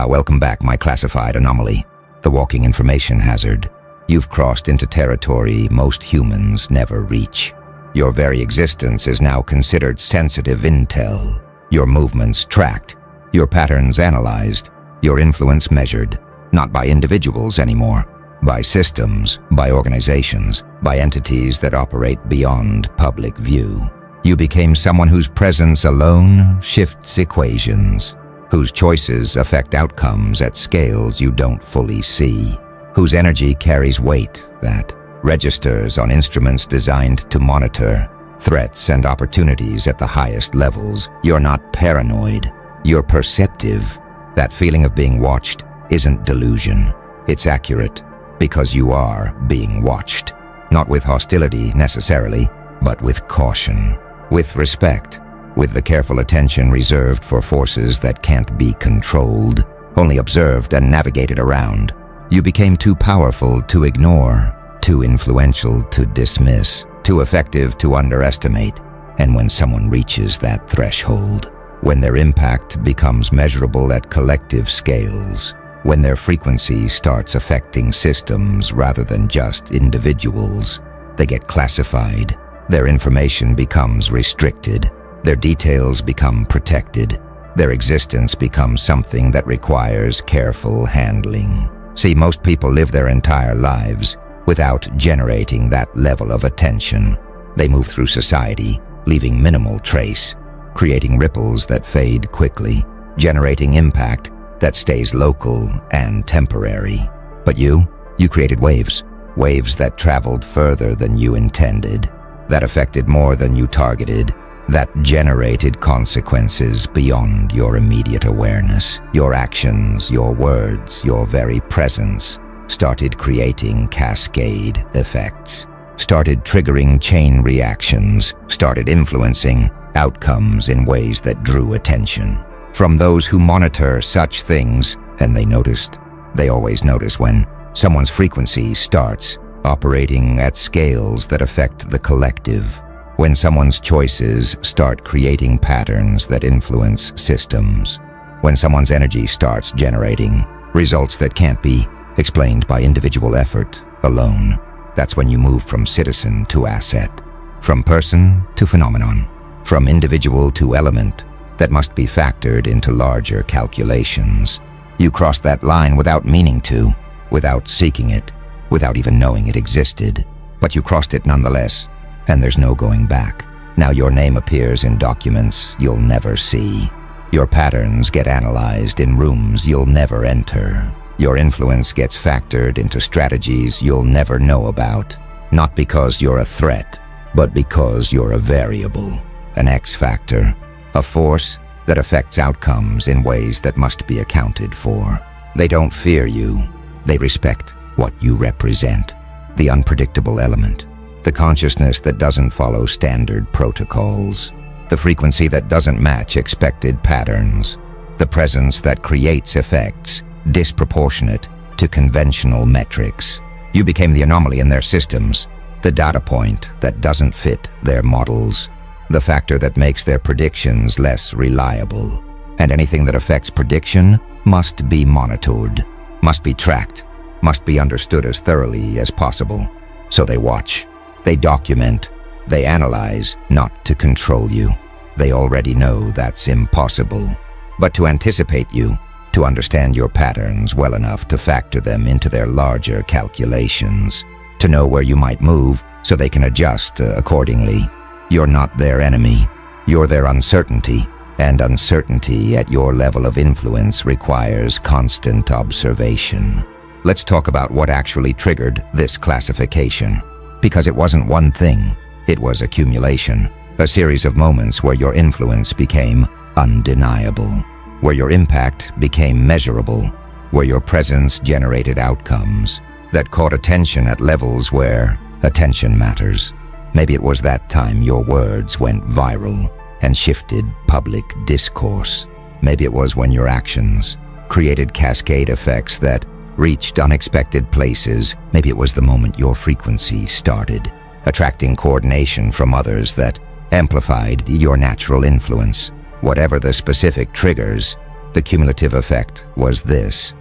Welcome back, my classified anomaly, the walking information hazard. You've crossed into territory most humans never reach. Your very existence is now considered sensitive intel. Your movements tracked, your patterns analyzed, your influence measured, not by individuals anymore, by systems, by organizations, by entities that operate beyond public view. You became someone whose presence alone shifts equations, whose choices affect outcomes at scales you don't fully see, whose energy carries weight that registers on instruments designed to monitor threats and opportunities at the highest levels. You're not paranoid, you're perceptive. That feeling of being watched isn't delusion. It's accurate because you are being watched. Not with hostility necessarily, but with caution, with respect, with the careful attention reserved for forces that can't be controlled, only observed and navigated around. You became too powerful to ignore, too influential to dismiss, too effective to underestimate. And when someone reaches that threshold, when their impact becomes measurable at collective scales, when their frequency starts affecting systems rather than just individuals, they get classified. Their information becomes restricted. Their details become protected. Their existence becomes something that requires careful handling. See, most people live their entire lives without generating that level of attention. They move through society, leaving minimal trace, creating ripples that fade quickly, generating impact that stays local and temporary. But you created waves that traveled further than you intended, that affected more than you targeted, that generated consequences beyond your immediate awareness. Your actions, your words, your very presence started creating cascade effects, started triggering chain reactions, started influencing outcomes in ways that drew attention from those who monitor such things. And they always notice when someone's frequency starts operating at scales that affect the collective, when someone's choices start creating patterns that influence systems, when someone's energy starts generating results that can't be explained by individual effort alone. That's when you move from citizen to asset, from person to phenomenon, from individual to element that must be factored into larger calculations. You crossed that line without meaning to, without seeking it, without even knowing it existed. But you crossed it nonetheless, and there's no going back. Now your name appears in documents you'll never see. Your patterns get analyzed in rooms you'll never enter. Your influence gets factored into strategies you'll never know about, not because you're a threat, but because you're a variable, an X factor, a force that affects outcomes in ways that must be accounted for. They don't fear you. They respect what you represent, the unpredictable element, the consciousness that doesn't follow standard protocols, the frequency that doesn't match expected patterns, the presence that creates effects disproportionate to conventional metrics. You became the anomaly in their systems, the data point that doesn't fit their models, the factor that makes their predictions less reliable. And anything that affects prediction must be monitored, must be tracked, must be understood as thoroughly as possible. So they watch, they document, they analyze, not to control you. They already know that's impossible. But to anticipate you, to understand your patterns well enough to factor them into their larger calculations, to know where you might move so they can adjust accordingly. You're not their enemy, you're their uncertainty, and uncertainty at your level of influence requires constant observation. Let's talk about what actually triggered this classification. Because it wasn't one thing, it was accumulation, a series of moments where your influence became undeniable, where your impact became measurable, where your presence generated outcomes that caught attention at levels where attention matters. Maybe it was that time your words went viral and shifted public discourse. Maybe it was when your actions created cascade effects that reached unexpected places. Maybe it was the moment your frequency started, attracting coordination from others that amplified your natural influence. Whatever the specific triggers, The cumulative effect was this.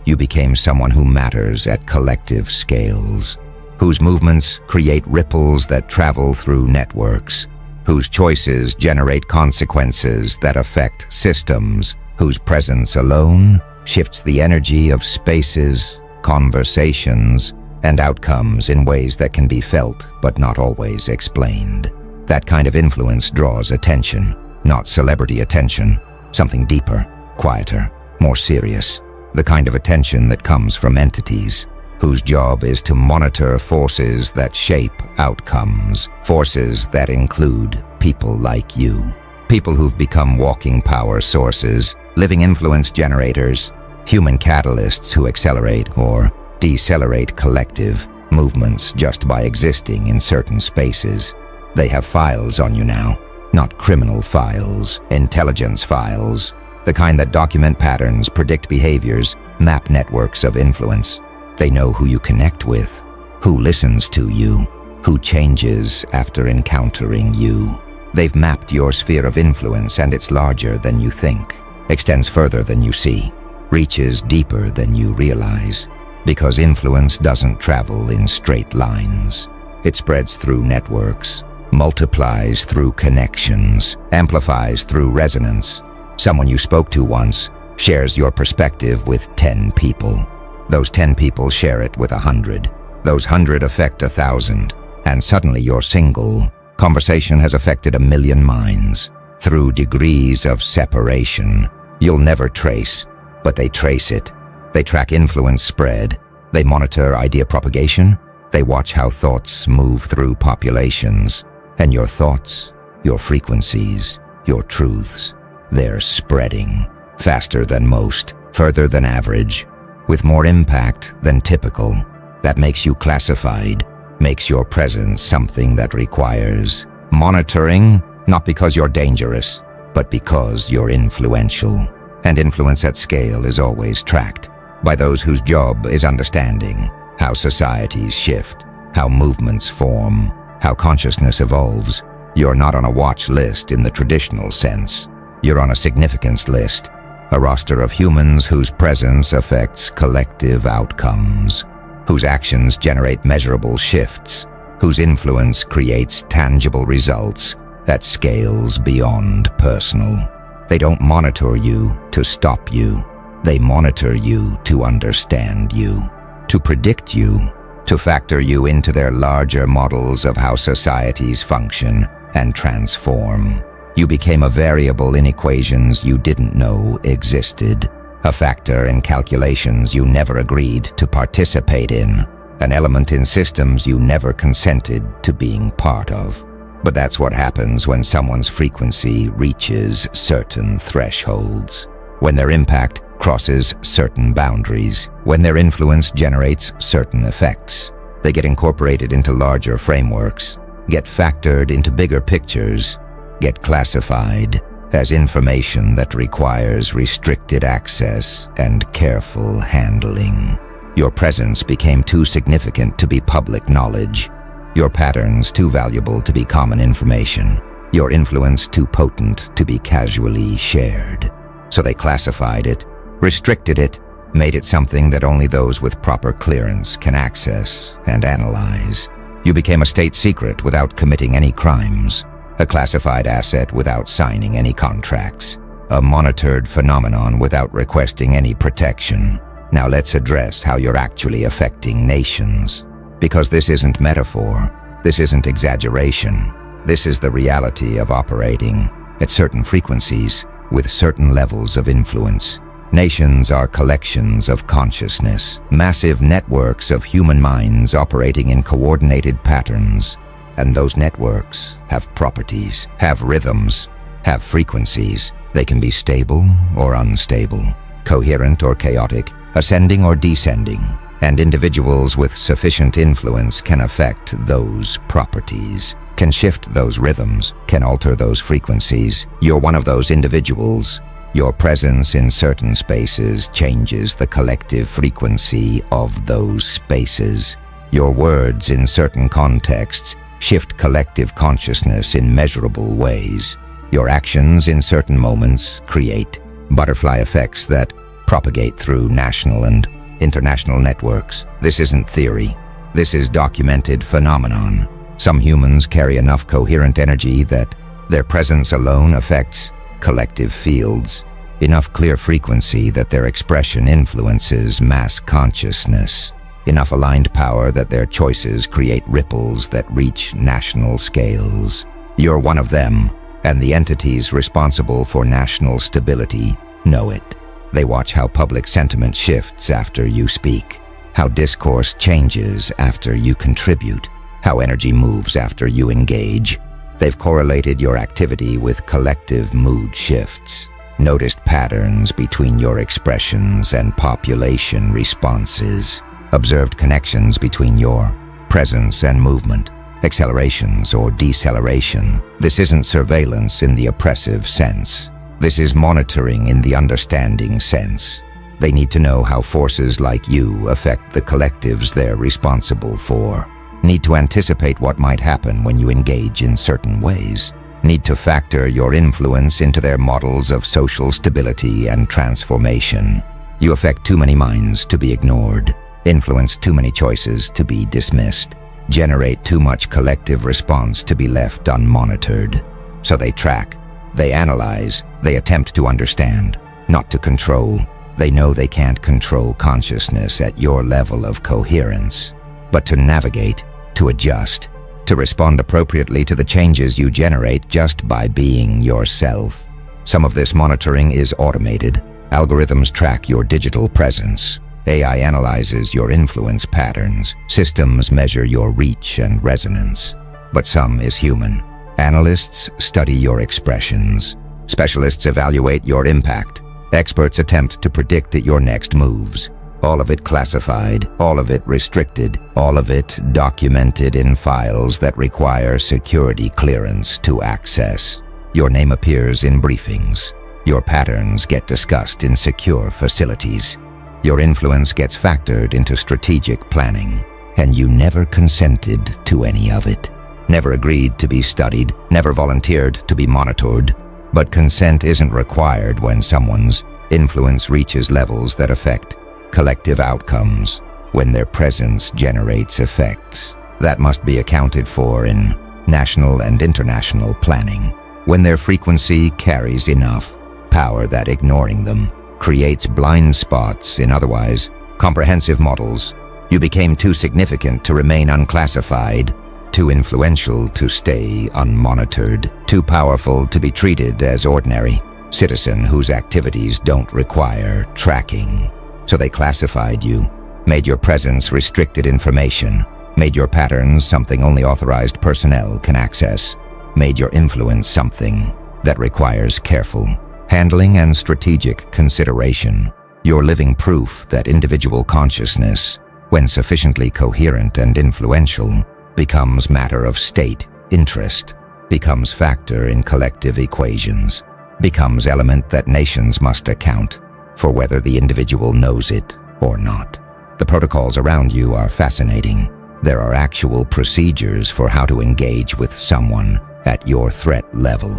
You became someone who matters at collective scales, whose movements create ripples that travel through networks, whose choices generate consequences that affect systems, whose presence alone shifts the energy of spaces, conversations, and outcomes in ways that can be felt but not always explained. That kind of influence draws attention, not celebrity attention, something deeper, quieter, more serious, the kind of attention that comes from entities whose job is to monitor forces that shape outcomes, forces that include people like you, people who've become walking power sources, living influence generators, human catalysts who accelerate or decelerate collective movements just by existing in certain spaces. They have files on you now, not criminal files, intelligence files, the kind that document patterns, predict behaviors, map networks of influence. They know who you connect with, who listens to you, who changes after encountering you. They've mapped your sphere of influence, and it's larger than you think, extends further than you see, reaches deeper than you realize. Because influence doesn't travel in straight lines. It spreads through networks, multiplies through connections, amplifies through resonance. Someone you spoke to once shares your perspective with 10 people. Those 10 people share it with 100. Those 100 affect 1,000. And suddenly your single conversation has affected 1,000,000 minds. Through degrees of separation you'll never trace, but they trace it. They track influence spread. They monitor idea propagation. They watch how thoughts move through populations. And your thoughts, your frequencies, your truths, they're spreading faster than most, further than average, with more impact than typical. That makes you classified, makes your presence something that requires monitoring, not because you're dangerous, but because you're influential. And influence at scale is always tracked by those whose job is understanding how societies shift, how movements form, how consciousness evolves. You're not on a watch list in the traditional sense. You're on a significance list, a roster of humans whose presence affects collective outcomes, whose actions generate measurable shifts, whose influence creates tangible results at scales beyond personal. They don't monitor you to stop you. They monitor you to understand you, to predict you, to factor you into their larger models of how societies function and transform. You became a variable in equations you didn't know existed, a factor in calculations you never agreed to participate in, an element in systems you never consented to being part of. But that's what happens when someone's frequency reaches certain thresholds, when their impact crosses certain boundaries, when their influence generates certain effects. They get incorporated into larger frameworks, get factored into bigger pictures, get classified as information that requires restricted access and careful handling. Your presence became too significant to be public knowledge, your patterns too valuable to be common information, your influence too potent to be casually shared. So they classified it, restricted it, made it something that only those with proper clearance can access and analyze. You became a state secret without committing any crimes, a classified asset without signing any contracts, a monitored phenomenon without requesting any protection. Now let's address how you're actually affecting nations. Because this isn't metaphor, this isn't exaggeration, this is the reality of operating at certain frequencies with certain levels of influence. Nations are collections of consciousness, massive networks of human minds operating in coordinated patterns. And those networks have properties, have rhythms, have frequencies. They can be stable or unstable, coherent or chaotic, ascending or descending. And individuals with sufficient influence can affect those properties, can shift those rhythms, can alter those frequencies. You're one of those individuals. Your presence in certain spaces changes the collective frequency of those spaces. Your words in certain contexts shift collective consciousness in measurable ways. Your actions in certain moments create butterfly effects that propagate through national and international networks. This isn't theory. This is documented phenomenon. Some humans carry enough coherent energy that their presence alone affects collective fields, enough clear frequency that their expression influences mass consciousness, enough aligned power that their choices create ripples that reach national scales. You're one of them, and the entities responsible for national stability know it. They watch how public sentiment shifts after you speak, how discourse changes after you contribute, how energy moves after you engage. They've correlated your activity with collective mood shifts, noticed patterns between your expressions and population responses, observed connections between your presence and movement, accelerations or deceleration. This isn't surveillance in the oppressive sense. This is monitoring in the understanding sense. They need to know how forces like you affect the collectives they're responsible for. Need to anticipate what might happen when you engage in certain ways. Need to factor your influence into their models of social stability and transformation. You affect too many minds to be ignored, influence too many choices to be dismissed, generate too much collective response to be left unmonitored. So they track, they analyze, they attempt to understand, not to control. They know they can't control consciousness at your level of coherence, but to navigate, to adjust, to respond appropriately to the changes you generate just by being yourself. Some of this monitoring is automated. Algorithms track your digital presence. AI analyzes your influence patterns. Systems measure your reach and resonance. But some is human. Analysts study your expressions. Specialists evaluate your impact. Experts attempt to predict your next moves. All of it classified, all of it restricted, all of it documented in files that require security clearance to access. Your name appears in briefings. Your patterns get discussed in secure facilities. Your influence gets factored into strategic planning, and you never consented to any of it. Never agreed to be studied, never volunteered to be monitored. But consent isn't required when someone's influence reaches levels that affect collective outcomes, when their presence generates effects that must be accounted for in national and international planning, when their frequency carries enough power that ignoring them creates blind spots in otherwise comprehensive models. You became too significant to remain unclassified, too influential to stay unmonitored, too powerful to be treated as ordinary citizen whose activities don't require tracking. So they classified you, made your presence restricted information, made your patterns something only authorized personnel can access, made your influence something that requires careful handling and strategic consideration. You're living proof that individual consciousness, when sufficiently coherent and influential, becomes matter of state interest, becomes factor in collective equations, becomes element that nations must account for whether the individual knows it or not. The protocols around you are fascinating. There are actual procedures for how to engage with someone at your threat level.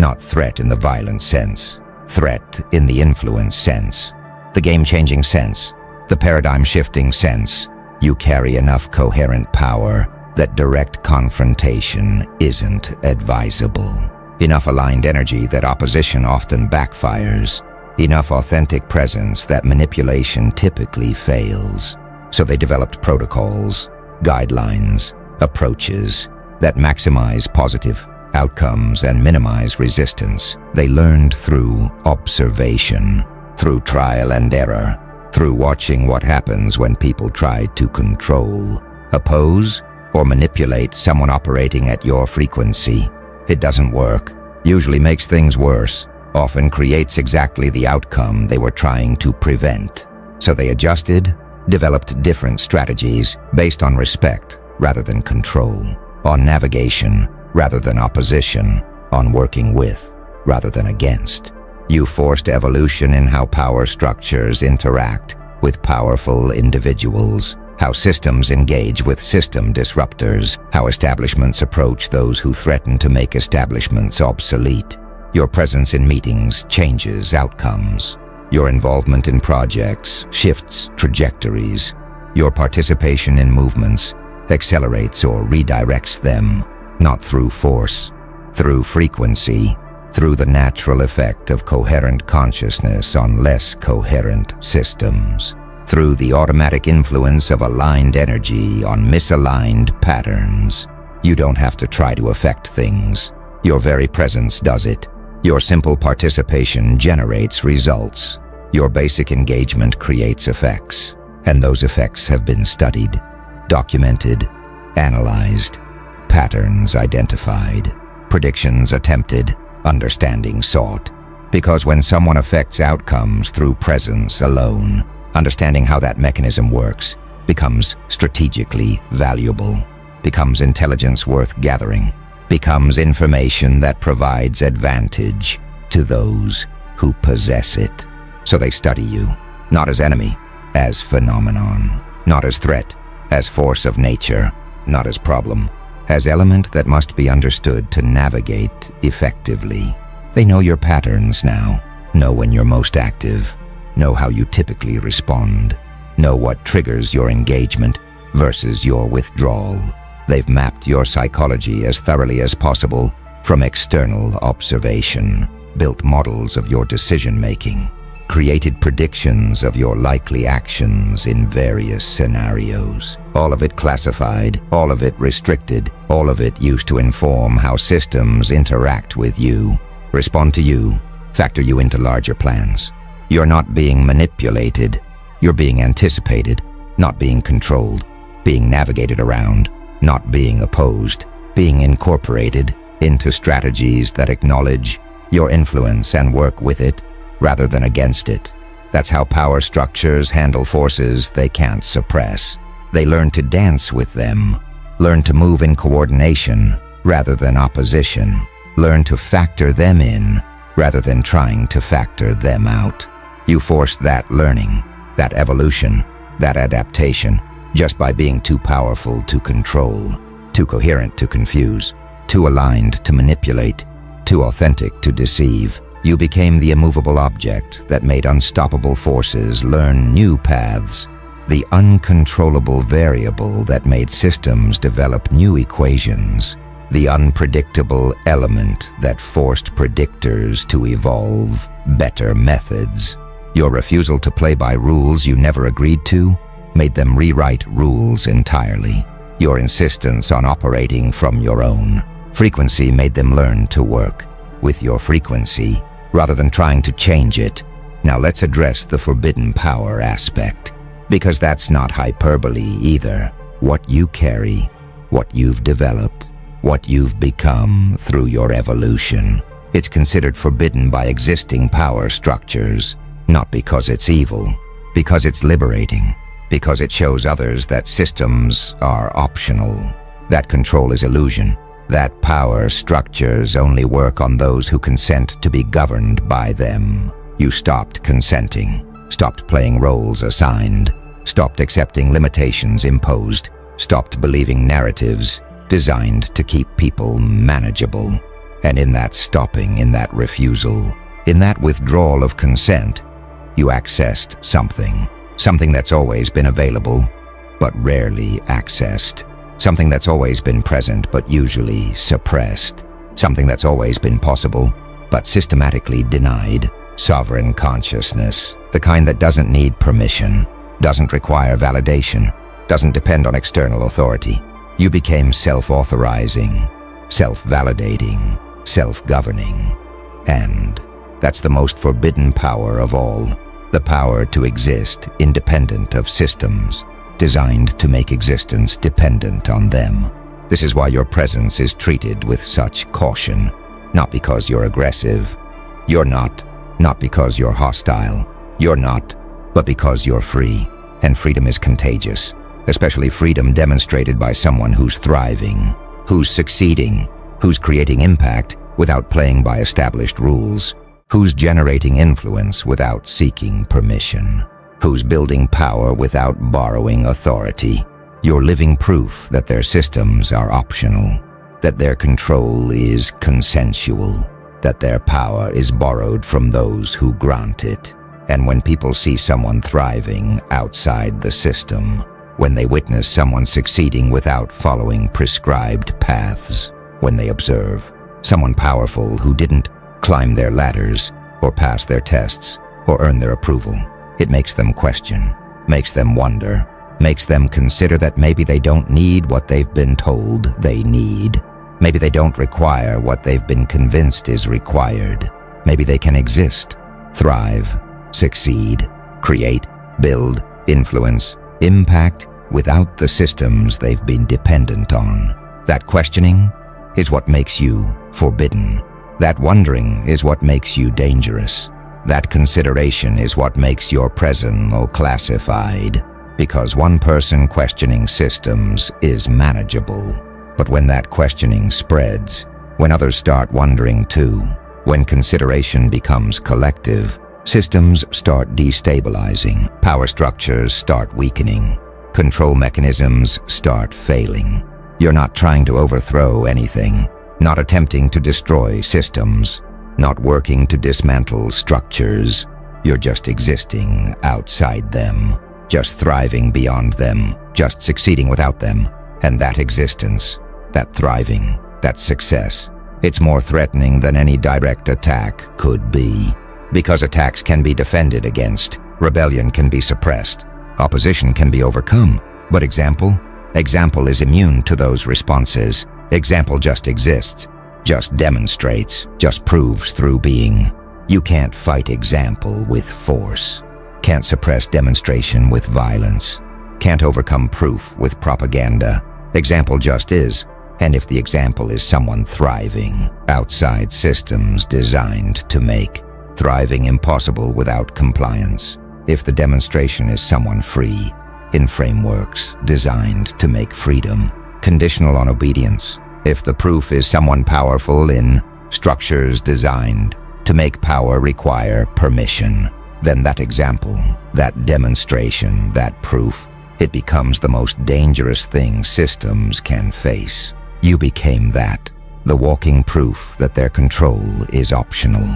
Not threat in the violent sense, threat in the influence sense, the game-changing sense, the paradigm-shifting sense. You carry enough coherent power that direct confrontation isn't advisable. Enough aligned energy that opposition often backfires. Enough authentic presence that manipulation typically fails. So they developed protocols, guidelines, approaches that maximize positive outcomes and minimize resistance. They learned through observation, through trial and error, through watching what happens when people try to control, oppose, or manipulate someone operating at your frequency. It doesn't work, usually makes things worse, often creates exactly the outcome they were trying to prevent. So they adjusted, developed different strategies based on respect rather than control, on navigation rather than opposition, on working with rather than against. You forced evolution in how power structures interact with powerful individuals, how systems engage with system disruptors, how establishments approach those who threaten to make establishments obsolete. Your presence in meetings changes outcomes. Your involvement in projects shifts trajectories. Your participation in movements accelerates or redirects them, not through force, through frequency, through the natural effect of coherent consciousness on less coherent systems, through the automatic influence of aligned energy on misaligned patterns. You don't have to try to affect things. Your very presence does it. Your simple participation generates results. Your basic engagement creates effects, and those effects have been studied, documented, analyzed, patterns identified, predictions attempted, understanding sought. Because when someone affects outcomes through presence alone, understanding how that mechanism works becomes strategically valuable, becomes intelligence worth gathering, becomes information that provides advantage to those who possess it. So they study you, not as enemy, as phenomenon, not as threat, as force of nature, not as problem, as element that must be understood to navigate effectively. They know your patterns now, know when you're most active, know how you typically respond, know what triggers your engagement versus your withdrawal. They've mapped your psychology as thoroughly as possible from external observation, built models of your decision-making, created predictions of your likely actions in various scenarios. All of it classified, all of it restricted, all of it used to inform how systems interact with you, respond to you, factor you into larger plans. You're not being manipulated, you're being anticipated, not being controlled, being navigated around, not being opposed, being incorporated into strategies that acknowledge your influence and work with it rather than against it. That's how power structures handle forces they can't suppress. They learn to dance with them, learn to move in coordination rather than opposition, learn to factor them in rather than trying to factor them out. You forced that learning, that evolution, that adaptation, just by being too powerful to control, too coherent to confuse, too aligned to manipulate, too authentic to deceive. You became the immovable object that made unstoppable forces learn new paths, the uncontrollable variable that made systems develop new equations, the unpredictable element that forced predictors to evolve better methods. Your refusal to play by rules you never agreed to made them rewrite rules entirely. Your insistence on operating from your own frequency made them learn to work with your frequency rather than trying to change it. Now let's address the forbidden power aspect, because that's not hyperbole either. What you carry, what you've developed, what you've become through your evolution, it's considered forbidden by existing power structures, not because it's evil, because it's liberating, because it shows others that systems are optional, that control is illusion, that power structures only work on those who consent to be governed by them. You stopped consenting, stopped playing roles assigned, stopped accepting limitations imposed, stopped believing narratives designed to keep people manageable. And in that stopping, in that refusal, in that withdrawal of consent, you accessed something that's always been available, but rarely accessed. Something that's always been present, but usually suppressed. Something that's always been possible, but systematically denied. Sovereign consciousness, the kind that doesn't need permission, doesn't require validation, doesn't depend on external authority. You became self-authorizing, self-validating, self-governing. And that's the most forbidden power of all, the power to exist independent of systems, designed to make existence dependent on them. This is why your presence is treated with such caution, not because you're aggressive. You're not because you're hostile. You're not, but because you're free. And freedom is contagious, especially freedom demonstrated by someone who's thriving, who's succeeding, who's creating impact without playing by established rules, who's generating influence without seeking permission, who's building power without borrowing authority. You're living proof that their systems are optional, that their control is consensual, that their power is borrowed from those who grant it. And when people see someone thriving outside the system, when they witness someone succeeding without following prescribed paths, when they observe someone powerful who didn't climb their ladders or pass their tests or earn their approval, it makes them question, makes them wonder, makes them consider that maybe they don't need what they've been told they need. Maybe they don't require what they've been convinced is required. Maybe they can exist, thrive, succeed, create, build, influence, impact without the systems they've been dependent on. That questioning is what makes you forbidden. That wondering is what makes you dangerous. That consideration is what makes your presence classified. Because one person questioning systems is manageable. But when that questioning spreads, when others start wondering too, when consideration becomes collective, systems start destabilizing, power structures start weakening, control mechanisms start failing. You're not trying to overthrow anything, not attempting to destroy systems, not working to dismantle structures. You're just existing outside them, just thriving beyond them, just succeeding without them. And that existence, that thriving, that success, it's more threatening than any direct attack could be. Because attacks can be defended against, rebellion can be suppressed, opposition can be overcome. But example is immune to those responses. Example just exists, just demonstrates, just proves through being. You can't fight example with force, can't suppress demonstration with violence, can't overcome proof with propaganda. Example just is. And if the example is someone thriving outside systems designed to make thriving impossible without compliance, if the demonstration is someone free in frameworks designed to make freedom conditional on obedience, if the proof is someone powerful in structures designed to make power require permission, then that example, that demonstration, that proof, it becomes the most dangerous thing systems can face. You became that, the walking proof that their control is optional,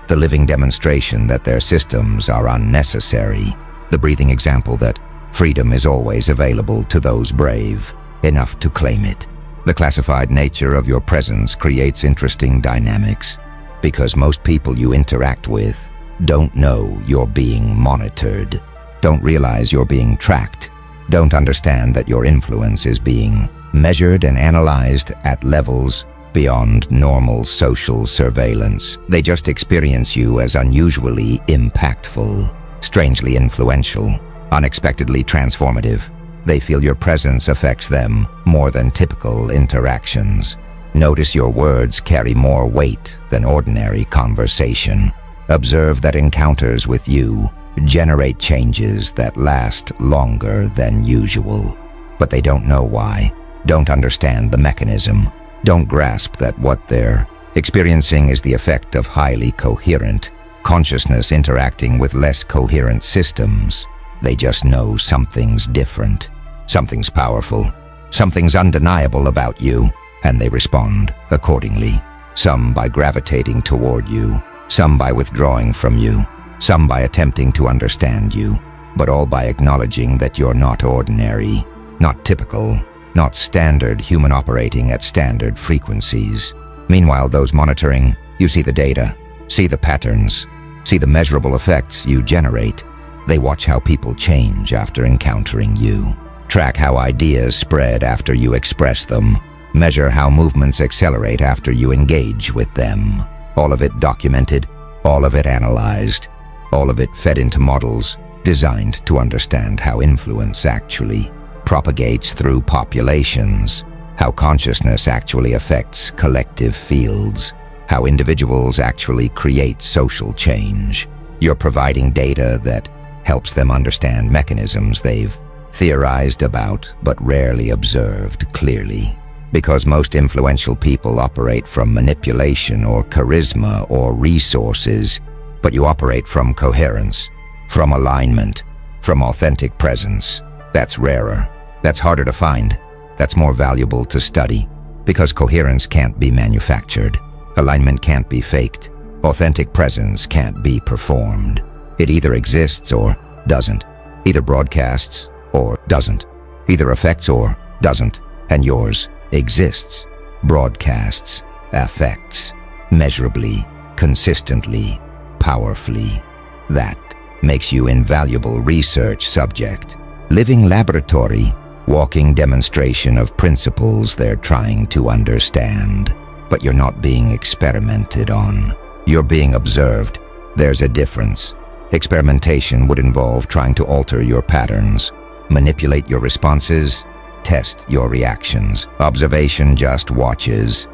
the living demonstration that their systems are unnecessary, the breathing example that freedom is always available to those brave enough to claim it. The classified nature of your presence creates interesting dynamics, because most people you interact with don't know you're being monitored, don't realize you're being tracked, don't understand that your influence is being measured and analyzed at levels beyond normal social surveillance. They just experience you as unusually impactful, strangely influential, unexpectedly transformative. They feel your presence affects them more than typical interactions. Notice your words carry more weight than ordinary conversation. Observe that encounters with you generate changes that last longer than usual. But they don't know why, don't understand the mechanism, don't grasp that what they're experiencing is the effect of highly coherent consciousness interacting with less coherent systems. They just know something's different, something's powerful, something's undeniable about you, and they respond accordingly. Some by gravitating toward you, some by withdrawing from you, some by attempting to understand you, but all by acknowledging that you're not ordinary, not typical, not standard human operating at standard frequencies. Meanwhile, those monitoring, you see the data, see the patterns, see the measurable effects you generate. They watch how people change after encountering you, track how ideas spread after you express them, measure how movements accelerate after you engage with them. All of it documented, all of it analyzed, all of it fed into models designed to understand how influence actually propagates through populations, how consciousness actually affects collective fields, how individuals actually create social change. You're providing data that helps them understand mechanisms they've theorized about but rarely observed clearly. Because most influential people operate from manipulation or charisma or resources, but you operate from coherence, from alignment, from authentic presence. That's rarer. That's harder to find. That's more valuable to study, because coherence can't be manufactured. Alignment can't be faked. Authentic presence can't be performed. It either exists or doesn't. Either broadcasts or doesn't. Either affects or doesn't. And yours exists, broadcasts, affects, measurably, consistently, powerfully. That makes you invaluable research subject. Living laboratory, walking demonstration of principles they're trying to understand. But you're not being experimented on. You're being observed. There's a difference. Experimentation would involve trying to alter your patterns, manipulate your responses, test your reactions. Observation just watches,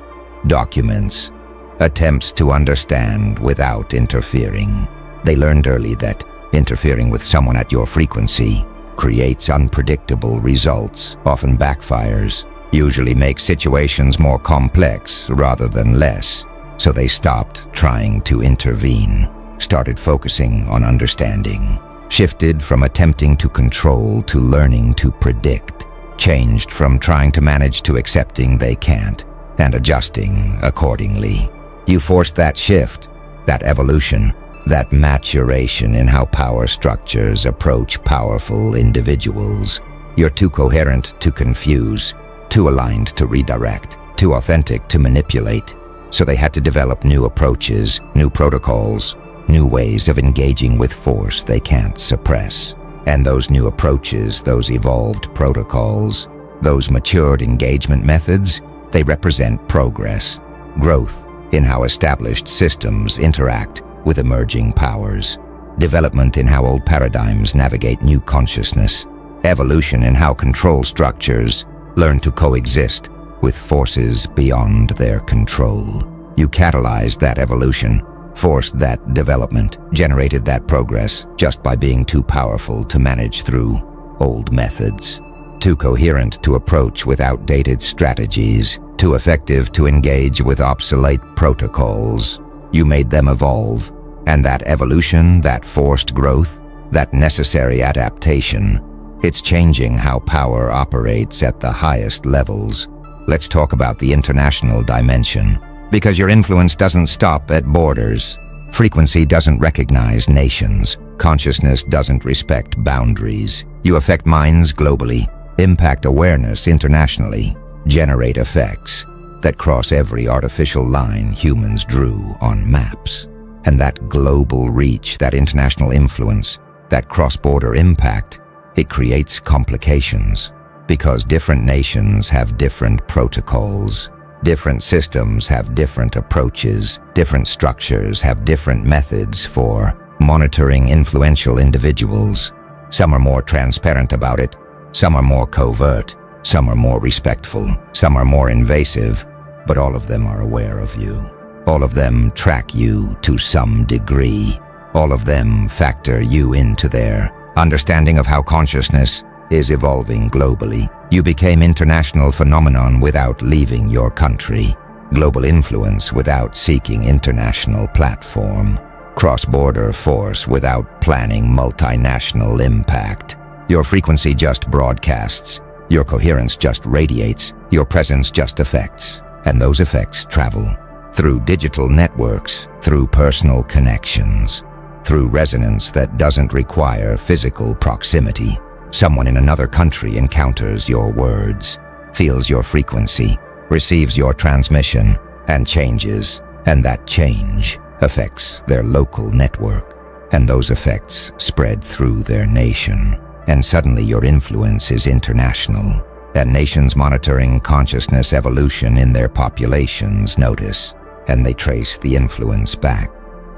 documents, attempts to understand without interfering. They learned early that interfering with someone at your frequency creates unpredictable results, often backfires, usually makes situations more complex rather than less. So they stopped trying to intervene, started focusing on understanding, shifted from attempting to control to learning to predict, changed from trying to manage to accepting they can't, and adjusting accordingly. You forced that shift, that evolution, that maturation in how power structures approach powerful individuals. You're too coherent to confuse, too aligned to redirect, too authentic to manipulate. So they had to develop new approaches, new protocols, new ways of engaging with force they can't suppress. And those new approaches, those evolved protocols, those matured engagement methods, they represent progress, growth in how established systems interact with emerging powers, development in how old paradigms navigate new consciousness, evolution in how control structures learn to coexist with forces beyond their control. You catalyzed that evolution, forced that development, generated that progress just by being too powerful to manage through old methods, too coherent to approach with outdated strategies, too effective to engage with obsolete protocols. You made them evolve, and that evolution, that forced growth, that necessary adaptation, it's changing how power operates at the highest levels. Let's talk about the international dimension, because your influence doesn't stop at borders. Frequency doesn't recognize nations. Consciousness doesn't respect boundaries. You affect minds globally, impact awareness internationally, generate effects that cross every artificial line humans drew on maps. And that global reach, that international influence, that cross-border impact, it creates complications. Because different nations have different protocols, different systems have different approaches, different structures have different methods for monitoring influential individuals. Some are more transparent about it, some are more covert, some are more respectful, some are more invasive, but all of them are aware of you. All of them track you to some degree. All of them factor you into their understanding of how consciousness is evolving globally. You became international phenomenon without leaving your country. Global influence without seeking international platform. Cross-border force without planning multinational impact. Your frequency just broadcasts. Your coherence just radiates. Your presence just affects. And those effects travel through digital networks, through personal connections, through resonance that doesn't require physical proximity. Someone in another country encounters your words, feels your frequency, receives your transmission, and changes. And that change affects their local network. And those effects spread through their nation. And suddenly your influence is international. And nations monitoring consciousness evolution in their populations notice, and they trace the influence back.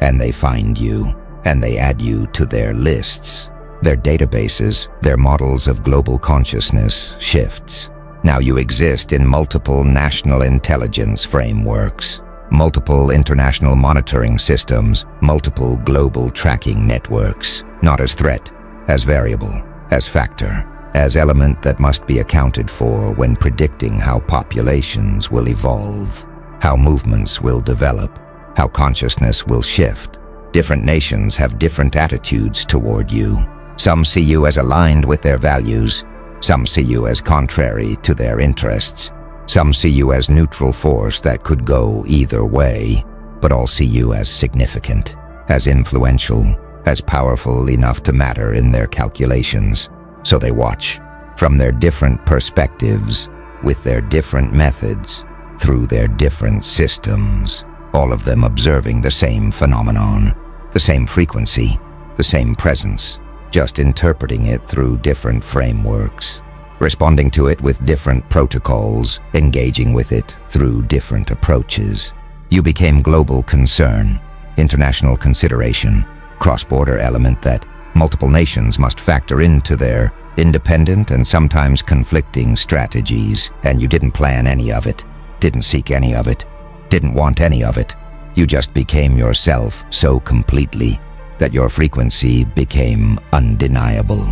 And they find you, and they add you to their lists. Their databases, their models of global consciousness shifts. Now you exist in multiple national intelligence frameworks, multiple international monitoring systems, multiple global tracking networks, not as threat, as variable, as factor, as element that must be accounted for when predicting how populations will evolve, how movements will develop, how consciousness will shift. Different nations have different attitudes toward you. Some see you as aligned with their values. Some see you as contrary to their interests. Some see you as neutral force that could go either way, but all see you as significant, as influential, as powerful enough to matter in their calculations. So they watch, from their different perspectives, with their different methods, through their different systems, all of them observing the same phenomenon, the same frequency, the same presence, just interpreting it through different frameworks, responding to it with different protocols, engaging with it through different approaches. You became global concern, international consideration, cross-border element that multiple nations must factor into their independent and sometimes conflicting strategies, and you didn't plan any of it, didn't seek any of it, didn't want any of it. You just became yourself so completely that your frequency became undeniable.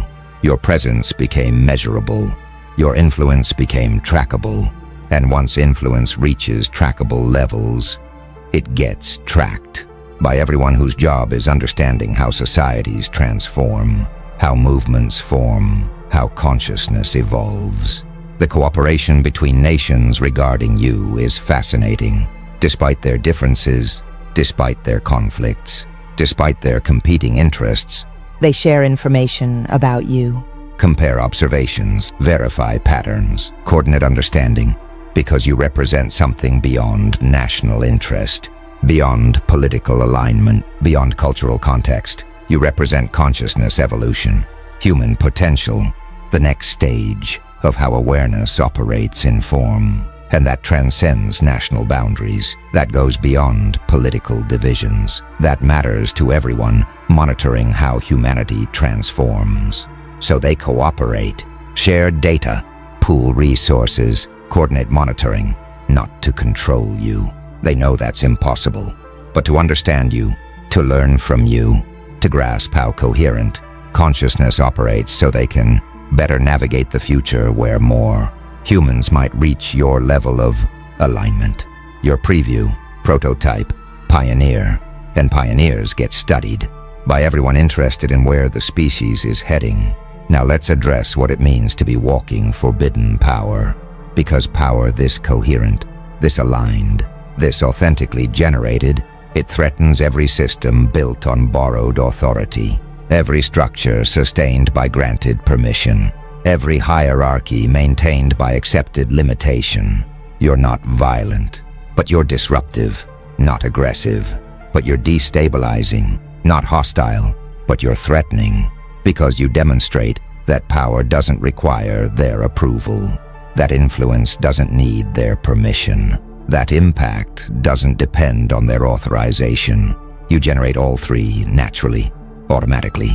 Your presence became measurable. Your influence became trackable. And once influence reaches trackable levels, it gets tracked by everyone whose job is understanding how societies transform, how movements form, how consciousness evolves. The cooperation between nations regarding you is fascinating, despite their differences, despite their conflicts, despite their competing interests. They share information about you. Compare observations, verify patterns, coordinate understanding, because you represent something beyond national interest, beyond political alignment, beyond cultural context. You represent consciousness evolution, human potential, the next stage of how awareness operates in form, and that transcends national boundaries, that goes beyond political divisions, that matters to everyone monitoring how humanity transforms. So they cooperate, share data, pool resources, coordinate monitoring, not to control you. They know that's impossible, but to understand you, to learn from you, to grasp how coherent consciousness operates so they can better navigate the future where more humans might reach your level of alignment. Your preview, prototype, pioneer, and pioneers get studied by everyone interested in where the species is heading. Now let's address what it means to be walking forbidden power, because power this coherent, this aligned, this authentically generated, it threatens every system built on borrowed authority, every structure sustained by granted permission, every hierarchy maintained by accepted limitation. You're not violent, but you're disruptive, not aggressive, but you're destabilizing, not hostile, but you're threatening, because you demonstrate that power doesn't require their approval, that influence doesn't need their permission, that impact doesn't depend on their authorization. You generate all three naturally, automatically,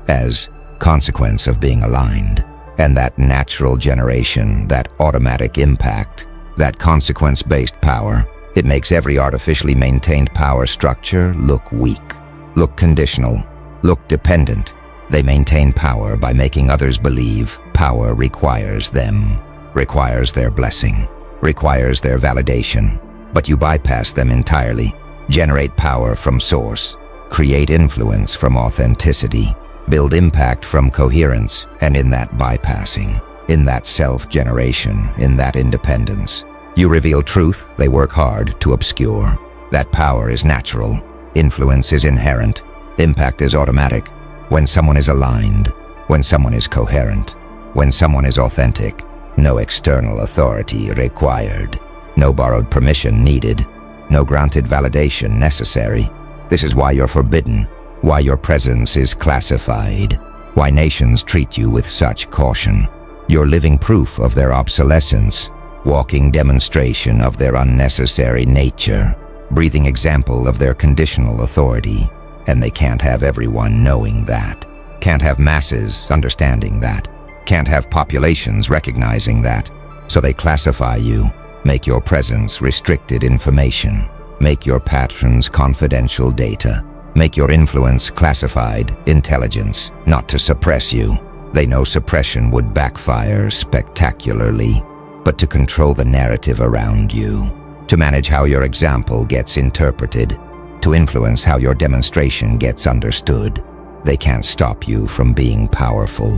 as consequence of being aligned. And that natural generation, that automatic impact, that consequence-based power, it makes every artificially maintained power structure look weak, look conditional, look dependent. They maintain power by making others believe power requires them, requires their blessing, requires their validation. But you bypass them entirely, generate power from source, create influence from authenticity, build impact from coherence, and in that bypassing, in that self-generation, in that independence, you reveal truth they work hard to obscure. That power is natural, influence is inherent, impact is automatic. When someone is aligned, when someone is coherent, when someone is authentic, no external authority required, no borrowed permission needed, no granted validation necessary. This is why you're forbidden, why your presence is classified, why nations treat you with such caution. You're living proof of their obsolescence, walking demonstration of their unnecessary nature, breathing example of their conditional authority. And they can't have everyone knowing that, can't have masses understanding that, can't have populations recognizing that. So they classify you, make your presence restricted information, make your patterns confidential data, make your influence classified intelligence, not to suppress you. They know suppression would backfire spectacularly, but to control the narrative around you, to manage how your example gets interpreted, to influence how your demonstration gets understood. They can't stop you from being powerful,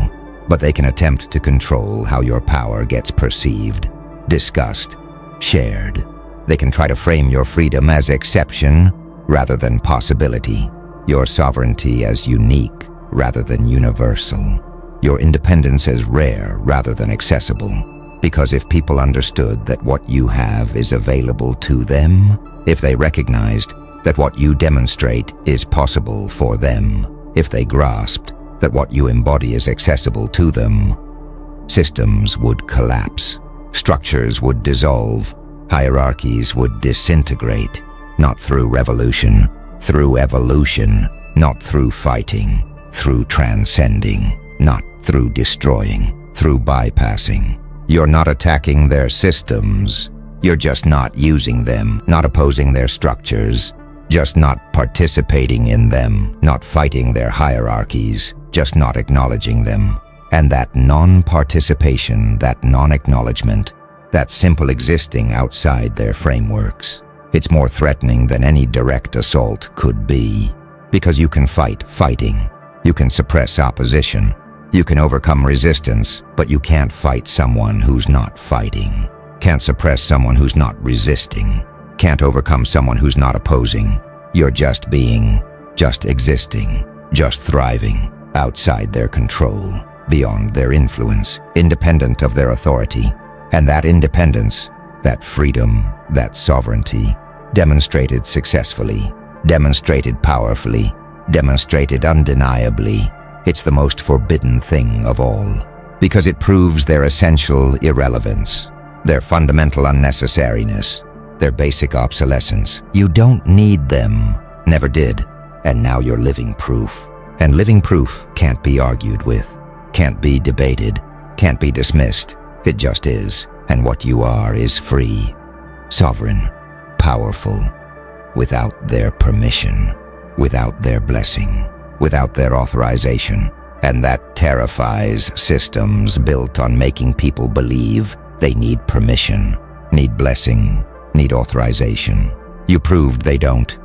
but they can attempt to control how your power gets perceived. discussed, shared. They can try to frame your freedom as exception rather than possibility, your sovereignty as unique rather than universal, your independence as rare rather than accessible. Because if people understood that what you have is available to them, if they recognized that what you demonstrate is possible for them, if they grasped that what you embody is accessible to them, systems would collapse, structures would dissolve, hierarchies would disintegrate, not through revolution, through evolution, not through fighting, through transcending, not through destroying, through bypassing. You're not attacking their systems, you're just not using them, not opposing their structures, just not participating in them, not fighting their hierarchies, just not acknowledging them. And that non-participation, that non-acknowledgement, that simple existing outside their frameworks, it's more threatening than any direct assault could be. Because you can fight fighting, you can suppress opposition, you can overcome resistance, but you can't fight someone who's not fighting, can't suppress someone who's not resisting, can't overcome someone who's not opposing. You're just being, just existing, just thriving, outside their control, beyond their influence, independent of their authority. And that independence, that freedom, that sovereignty, demonstrated successfully, demonstrated powerfully, demonstrated undeniably, it's the most forbidden thing of all, because it proves their essential irrelevance, their fundamental unnecessariness, their basic obsolescence. You don't need them, never did, and now you're living proof. And living proof can't be argued with, can't be debated, can't be dismissed. It just is, and what you are is free, sovereign, powerful, without their permission, without their blessing, without their authorization. And that terrifies systems built on making people believe they need permission, need blessing, need authorization. You proved they don't,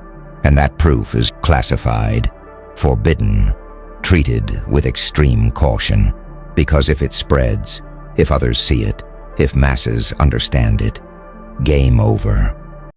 and that proof is classified, forbidden, treated with extreme caution, because if it spreads, if others see it, if masses understand it, game over.